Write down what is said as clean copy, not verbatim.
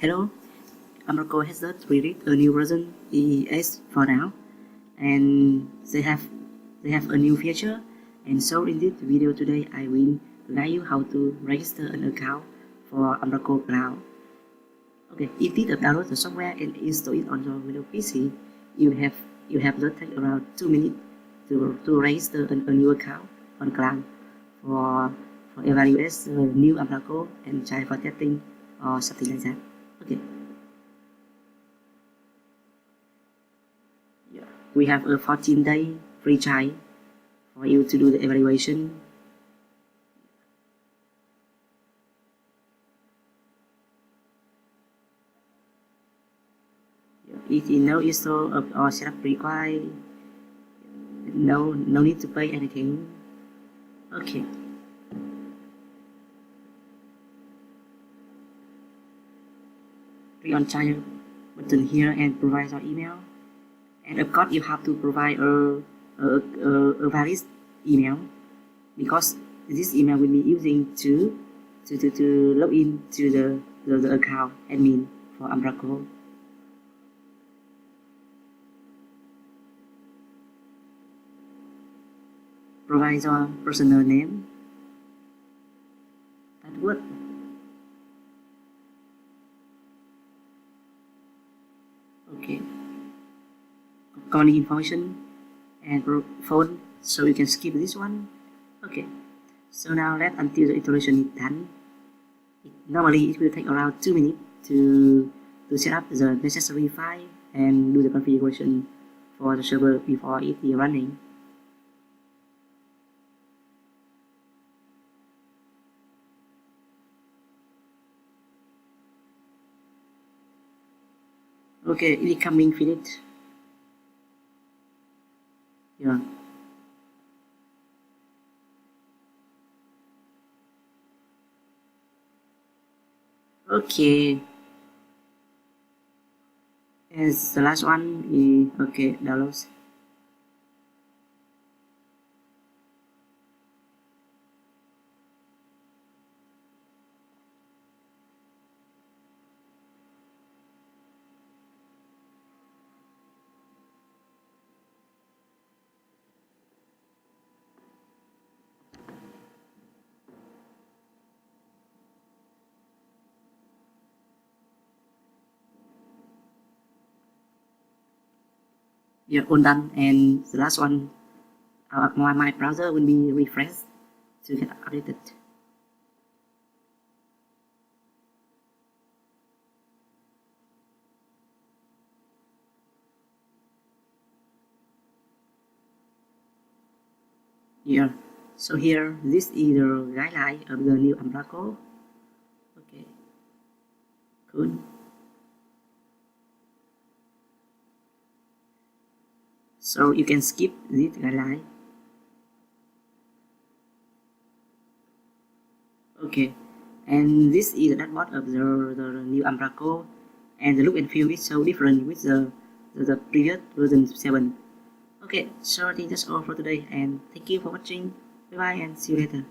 Hello, Umbraco has just released a new version ES for now, and they have a new feature. And so in this video today, I will guide you how to register an account for Umbraco Cloud. Okay, if you download the software and install it on your Windows PC, you have just take around 2 minutes to register a new account on cloud for evaluate the new Umbraco and try for testing or something like that. Okay. Yeah. We have a 14-day free trial for you to do the evaluation. If you know install or setup required, no need to pay anything. Okay. Click on sign button here and provide your email. And of course, you have to provide a valid email, because this email will be using to log in to the account admin for Umbraco. Provide your personal name, password, okay, contact information and phone, so you can skip this one. Okay, so now let until the installation is done. Normally it will take around 2 minutes to set up the necessary file and do the configuration for the server before it is running. Okay, it is coming finished. Yeah. Okay. As the last one is okay, downloads. Yeah, all done. And the last one, my browser will be refreshed to get updated. Yeah, so here this is the guideline of the new Umbraco. Okay, cool. So you can skip this guideline. Okay, and this is the dashboard of the new Umbraco, and the look and feel is so different with the previous version 7. Okay, so I think that's all for today, and thank you for watching. Bye bye and see you later.